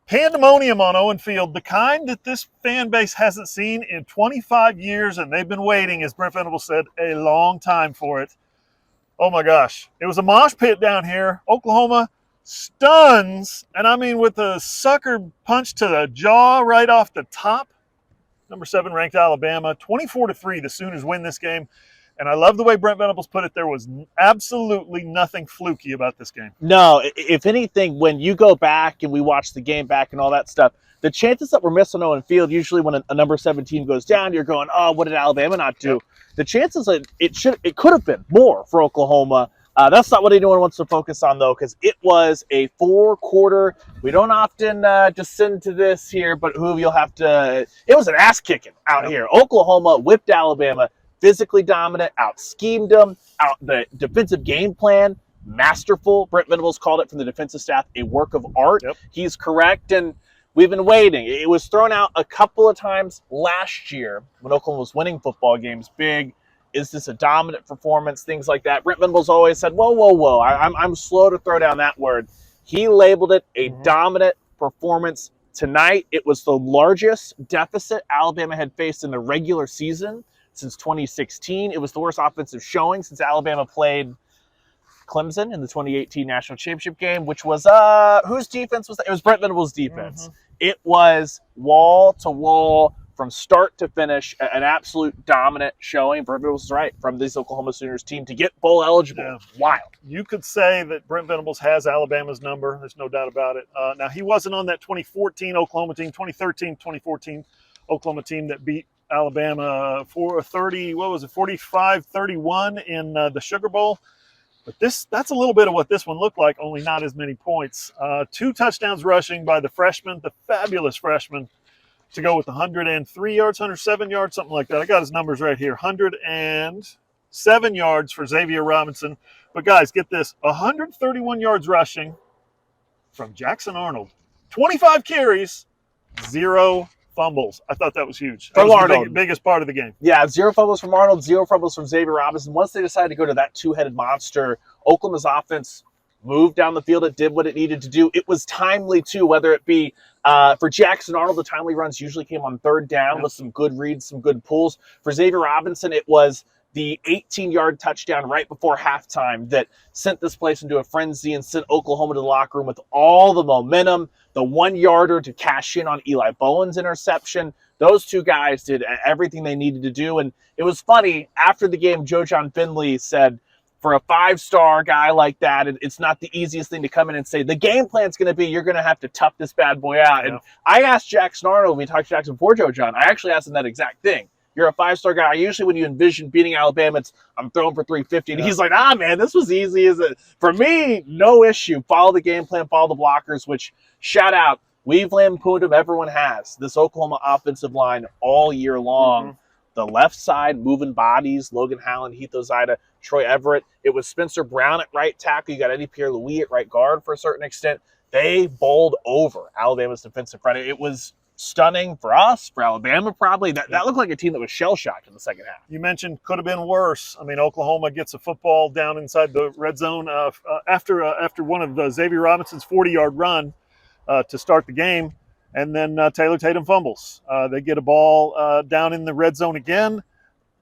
Pandemonium on Owen Field, the kind that this fan base hasn't seen in 25 years, and they've been waiting, as Brent Venables said, a long time for it. Oh my gosh. It was a mosh pit down here. Oklahoma stuns, and I mean with a sucker punch to the jaw right off the top. Number 7 ranked Alabama, 24-3. The Sooners win this game. And I love the way Brent Venables put it. There was absolutely nothing fluky about this game. No, if anything, when you go back and we watch the game back and all that stuff, the chances that we're missing Owen Field, usually when a number 17 goes down, you're going, oh, what did Alabama not do? Yep. The chances that it could have been more for Oklahoma. That's not what anyone wants to focus on, though, because it was a 4-quarter. We don't often descend to this here, but Hoover, you'll have to. It was an ass kicking out here. Oklahoma whipped Alabama. Physically dominant, out-schemed them, the defensive game plan, masterful. Brent Venables called it from the defensive staff a work of art. Yep. He's correct, and we've been waiting. It was thrown out a couple of times last year when Oklahoma was winning football games. Big, is this a dominant performance, things like that. Brent Venables always said, whoa, whoa, whoa. I'm slow to throw down that word. He labeled it a dominant performance. Tonight, it was the largest deficit Alabama had faced in the regular season since 2016. It was the worst offensive showing since Alabama played Clemson in the 2018 National Championship game, which was, whose defense was that? It was Brent Venables' defense. It was wall to wall from start to finish, an absolute dominant showing. Brent Venables is right, from this Oklahoma Sooners team to get bowl eligible. Yeah. Wild. You could say that Brent Venables has Alabama's number. There's no doubt about it. Now, he wasn't on that 2014 Oklahoma team, 2013, 2014 Oklahoma team that beat Alabama for 45-31 in the Sugar Bowl. But that's a little bit of what this one looked like, only not as many points. 2 touchdowns rushing by the freshman, the fabulous freshman, to go with 103 yards, 107 yards, something like that. I got his numbers right here. 107 yards for Xavier Robinson. But guys, get this, 131 yards rushing from Jackson Arnold. 25 carries, 0 fumbles. I thought that was huge. That was the biggest part of the game. Yeah, 0 fumbles from Arnold, 0 fumbles from Xavier Robinson. Once they decided to go to that two-headed monster, Oklahoma's offense moved down the field. It did what it needed to do. It was timely, too, whether it be for Jackson Arnold, the timely runs usually came on 3rd down with some good reads, some good pulls. For Xavier Robinson, it was the 18-yard touchdown right before halftime that sent this place into a frenzy and sent Oklahoma to the locker room with all the momentum. The 1-yarder to cash in on Eli Bowen's interception. Those two guys did everything they needed to do. And it was funny, after the game, Joe John Finley said, for a 5-star guy like that, it's not the easiest thing to come in and say, the game plan's going to be, you're going to have to tough this bad boy out. Yeah. And I asked Jackson Arnold, when we talked to Jackson before Joe John, I actually asked him that exact thing. You're a 5-star guy. Usually when you envision beating Alabama, it's I'm throwing for 350. And he's like, man, this was easy. For me, no issue. Follow the game plan, follow the blockers, which, shout out, we've lampooned them, everyone has. This Oklahoma offensive line all year long. The left side, moving bodies, Logan Howland, Heath Ozida, Troy Everett. It was Spencer Brown at right tackle. You got Eddie Pierre-Louis at right guard for a certain extent. They bowled over Alabama's defensive front. It was stunning for us, for Alabama probably. That looked like a team that was shell-shocked in the second half. You mentioned could have been worse. I mean, Oklahoma gets a football down inside the red zone after one of Xavier Robinson's 40-yard run to start the game, and then Taylor Tatum fumbles. They get a ball down in the red zone again,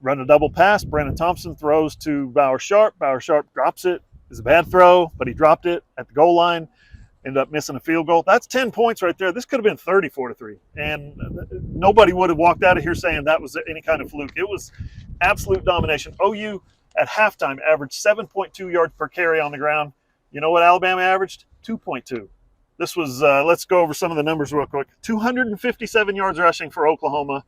run a double pass. Brandon Thompson throws to Bauer Sharp. Bauer Sharp drops it. It's a bad throw, but he dropped it at the goal line. Ended up missing a field goal. That's 10 points right there. This could have been 34-3. And nobody would have walked out of here saying that was any kind of fluke. It was absolute domination. OU at halftime averaged 7.2 yards per carry on the ground. You know what Alabama averaged? 2.2. This was, let's go over some of the numbers real quick. 257 yards rushing for Oklahoma.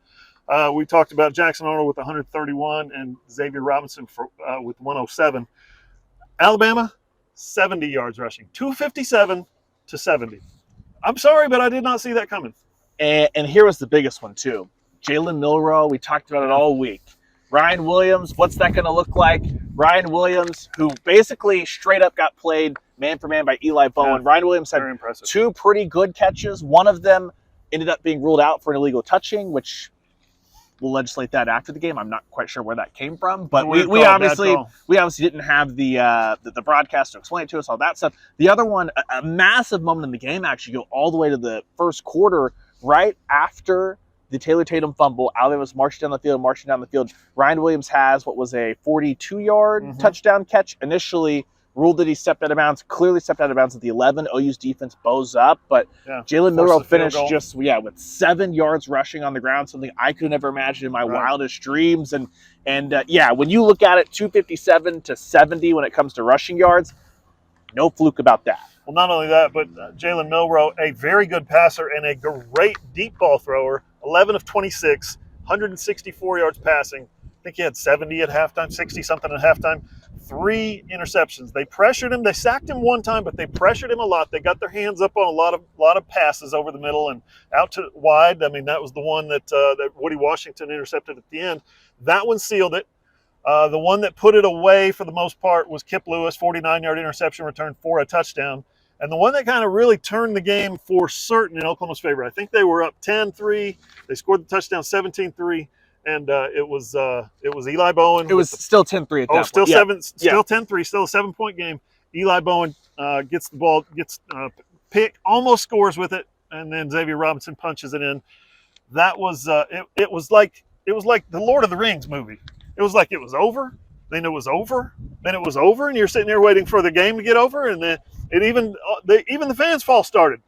We talked about Jackson Arnold with 131 and Xavier Robinson with 107. Alabama, 70 yards rushing. 257 to 70. I'm sorry, but I did not see that coming. And here was the biggest one, too. Jalen Milroe, we talked about it all week. Ryan Williams, what's that going to look like? Ryan Williams, who basically straight up got played man for man by Eli Bowen. Yeah, Ryan Williams had 2 pretty good catches. One of them ended up being ruled out for an illegal touching, which we'll legislate that after the game. I'm not quite sure where that came from, but Weird we call, obviously bad call. didn't have the broadcast to explain it to us, all that stuff. The other one, a massive moment in the game, actually go all the way to the first quarter, right after the Taylor Tatum fumble. Alabama was marching down the field. Ryan Williams has what was a 42-yard touchdown catch initially. Ruled that he stepped out of bounds, clearly stepped out of bounds at the 11. OU's defense bows up, but Yeah, Jalen forces Milroe the field finished goal. just, with 7 yards rushing on the ground, something I could never imagine in my wildest dreams. And when you look at it, 257 to 70 when it comes to rushing yards, no fluke about that. Well, not only that, but Jalen Milroe, a very good passer and a great deep ball thrower, 11 of 26, 164 yards passing. I think he had 70 at halftime, 60-something at halftime. 3 interceptions. They pressured him. They sacked him one time, but they pressured him a lot. They got their hands up on a lot of passes over the middle and out to wide. I mean, that was the one that Woody Washington intercepted at the end. That one sealed it. The one that put it away for the most part was Kip Lewis, 49-yard interception return for a touchdown. And the one that kind of really turned the game for certain in Oklahoma's favor, I think they were up 10-3. They scored the touchdown 17-3. And it was Eli Bowen. It was still 10-3 at that still point. Still 10-3, still a 7-point game. Eli Bowen gets the ball, pick, almost scores with it, and then Xavier Robinson punches it in. That was it was like the Lord of the Rings movie. It was like it was over, then it was over, then it was over, and you're sitting there waiting for the game to get over, and then even the fans' false started.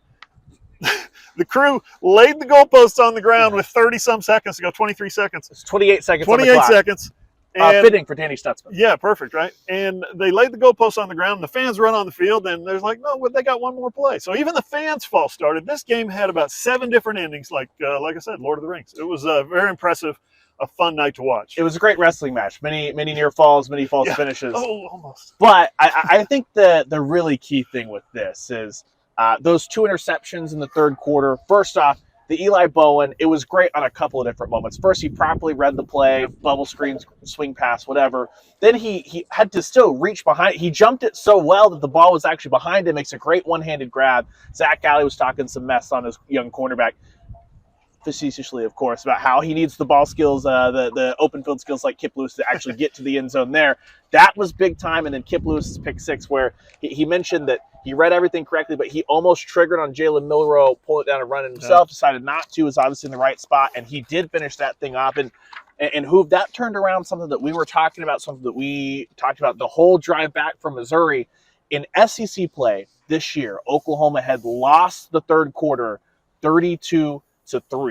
The crew laid the goalposts on the ground with 30-some seconds to go, 23 seconds. It's 28 seconds 28 on the clock. seconds. And, fitting for Danny Stutzman. Yeah, perfect, right? And they laid the goalposts on the ground. And the fans run on the field, and there's like, no, they got one more play. So even the fans' false started. This game had about 7 different endings, like I said, Lord of the Rings. It was very impressive, a fun night to watch. It was a great wrestling match. Many near falls, many false finishes. Oh, almost. But I think the really key thing with this is those 2 interceptions in the third quarter. First off, the Eli Bowen, it was great on a couple of different moments. First, he properly read the play, bubble screens, swing pass, whatever. Then he had to still reach behind. He jumped it so well that the ball was actually behind him. Makes a great one-handed grab. Zach Alley was talking some mess on his young cornerback, facetiously, of course, about how he needs the ball skills, the open field skills like Kip Lewis to actually get to the end zone there. That was big time. And then Kip Lewis's pick 6, where he mentioned that he read everything correctly, but he almost triggered on Jalen Milroe, pull it down and run it himself, decided not to, was obviously in the right spot, and he did finish that thing off. And Hoover, that turned around something that we were talking about, something that we talked about the whole drive back from Missouri. In SEC play this year, Oklahoma had lost the third quarter 32-3.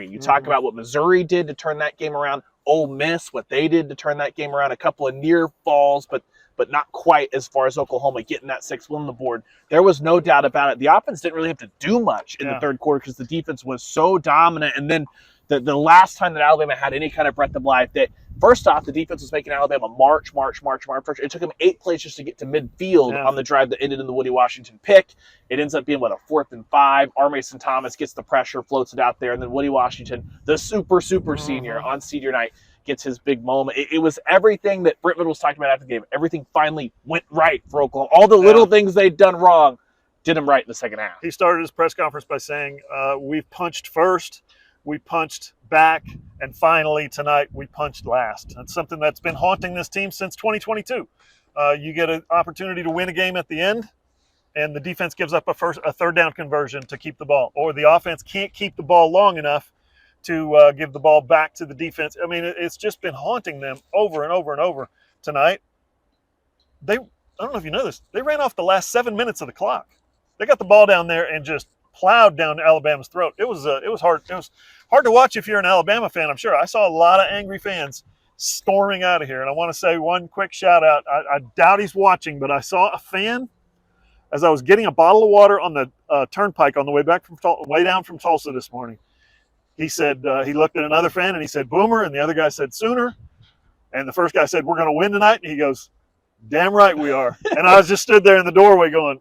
You talk about what Missouri did to turn that game around. Ole Miss, what they did to turn that game around. A couple of near falls, but not quite as far as Oklahoma getting that 6th win on the board. There was no doubt about it. The offense didn't really have to do much in the third quarter because the defense was so dominant. And then the last time that Alabama had any kind of breath of life, that first off, the defense was making Alabama march. It took them 8 plays just to get to midfield on the drive that ended in the Woody Washington pick. It ends up being, a 4th and 5. R. Mason Thomas gets the pressure, floats it out there, and then Woody Washington, the super senior on senior night, gets his big moment. It was everything that Britt was talking about after the game. Everything finally went right for Oklahoma. All the little things they'd done wrong did them right in the second half. He started his press conference by saying, we've punched first, we punched back, and finally tonight we punched last. That's something that's been haunting this team since 2022. You get an opportunity to win a game at the end, and the defense gives up a third down conversion to keep the ball, or the offense can't keep the ball long enough to give the ball back to the defense. I mean, it's just been haunting them over and over and over. Tonight, I don't know if you know this, they ran off the last 7 minutes of the clock. They got the ball down there and just plowed down Alabama's throat. It was hard. It was hard to watch if you're an Alabama fan, I'm sure. I saw a lot of angry fans storming out of here. And I want to say one quick shout out. I doubt he's watching, but I saw a fan as I was getting a bottle of water on the turnpike on the way down from Tulsa this morning. He said, he looked at another fan and he said, Boomer. And the other guy said, Sooner. And the first guy said, we're going to win tonight. And he goes, damn right we are. And I was just stood there in the doorway going,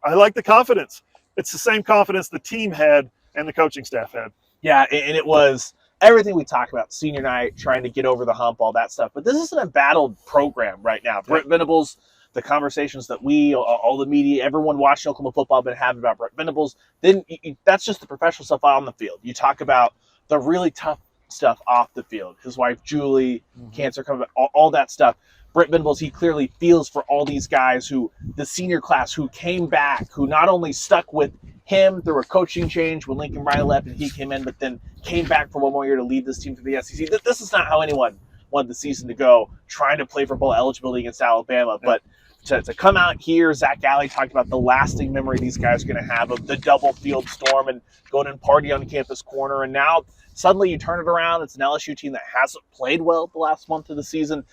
I like the confidence. It's the same confidence the team had and the coaching staff had. Yeah, and it was everything we talked about, senior night, trying to get over the hump, all that stuff. But this is an embattled program right now. Brent Venables, the conversations that we, all the media, everyone watching Oklahoma football have been having about Brent Venables, then that's just the professional stuff out on the field. You talk about the really tough stuff off the field. His wife, Julie, cancer coming back, all that stuff. Brent Venables, he clearly feels for all these guys who, the senior class, who came back, who not only stuck with him through a coaching change when Lincoln Riley left and he came in, but then came back for one more year to lead this team to the SEC. This is not how anyone wanted the season to go, trying to play for bowl eligibility against Alabama. But to come out here, Zach Alley talked about the lasting memory these guys are going to have of the double field storm and going and party on campus corner. And now suddenly you turn it around. It's an LSU team that hasn't played well the last month of the season.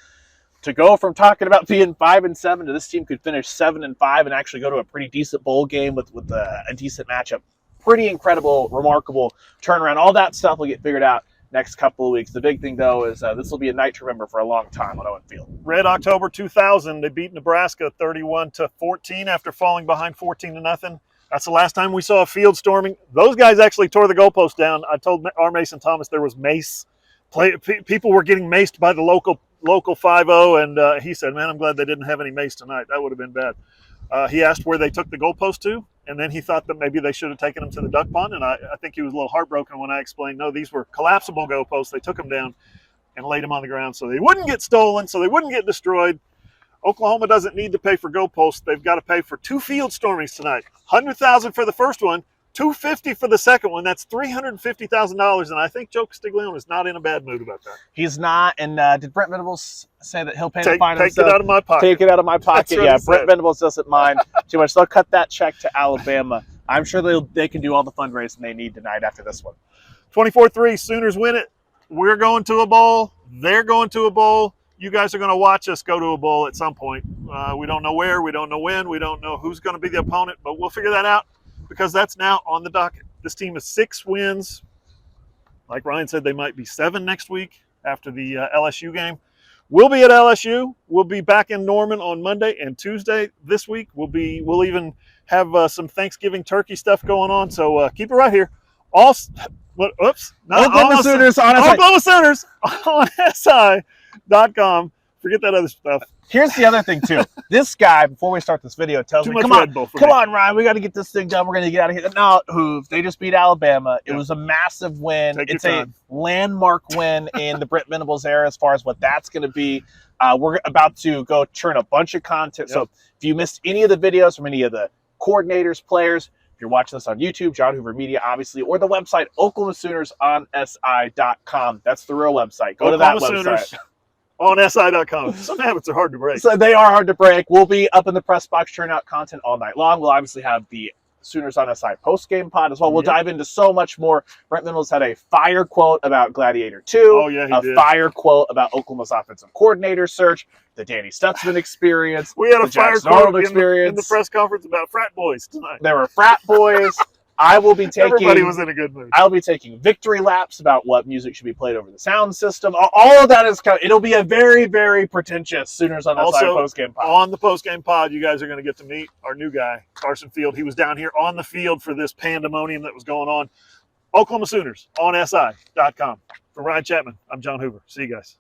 To go from talking about being 5-7 to this team could finish 7-5 and actually go to a pretty decent bowl game with a decent matchup. Pretty incredible, remarkable turnaround. All that stuff will get figured out next couple of weeks. The big thing, though, is this will be a night to remember for a long time on Owen Field. Red October 2000, they beat Nebraska 31-14 after falling behind 14-0. That's the last time we saw a field storming. Those guys actually tore the goalpost down. I told R. Mason Thomas there was mace. People were getting maced by the local 5-0, and he said, man, I'm glad they didn't have any mace tonight. That would have been bad. He asked where they took the goalpost to, and then he thought that maybe they should have taken them to the duck pond, and I think he was a little heartbroken when I explained, no, these were collapsible goalposts. They took them down and laid them on the ground so they wouldn't get stolen, so they wouldn't get destroyed. Oklahoma doesn't need to pay for goalposts. They've got to pay for 2 field stormings tonight. $100,000 for the first one, $250,000 for the second one. That's $350,000, and I think Joe Castiglione is not in a bad mood about that. He's not, and did Brent Venables say that he'll pay the fine himself? Take it out of my pocket. Take it out of my pocket. Yeah, Brent Venables doesn't mind too much. They'll cut that check to Alabama. I'm sure they can do all the fundraising they need tonight after this one. 24-3, Sooners win it. We're going to a bowl. They're going to a bowl. You guys are going to watch us go to a bowl at some point. We don't know where. We don't know when. We don't know who's going to be the opponent, but we'll figure that out, because that's now on the docket. This team is 6 wins. Like Ryan said, they might be 7 next week after the LSU game. We'll be at LSU. We'll be back in Norman on Monday and Tuesday this week. We'll even have some Thanksgiving turkey stuff going on. So keep it right here. Oklahoma Sooners on SI.com. Forget that other stuff. Here's the other thing, too. This guy, before we start this video, tells me, come on, Ryan, we got to get this thing done. We're going to get out of here. No, Hoove, they just beat Alabama. It was a massive win. It's a landmark win in the Brent Venables era as far as what that's going to be. We're about to go churn a bunch of content. So if you missed any of the videos from any of the coordinators, players, if you're watching this on YouTube, John Hoover Media, obviously, or the website, Oklahoma Sooners on SI.com. That's the real website. Go to that website. On SI.com. Some habits are hard to break. So they are hard to break. We'll be up in the press box, churning out content all night long. We'll obviously have the Sooners on SI post-game pod as well. We'll dive into so much more. Brent Venables had a fire quote about Gladiator 2. Oh, yeah, he did. Fire quote about Oklahoma's offensive coordinator search, the Danny Stutzman experience. We had a fire quote in the press conference about frat boys tonight. There were frat boys. I will be taking. Everybody was in a good mood. I'll be taking victory laps about what music should be played over the sound system. All of that is coming. It'll be a very, very pretentious Sooners on SI postgame pod. On the postgame pod, you guys are going to get to meet our new guy, Carson Field. He was down here on the field for this pandemonium that was going on. Oklahoma Sooners on SI.com. For Ryan Chapman, I'm John Hoover. See you guys.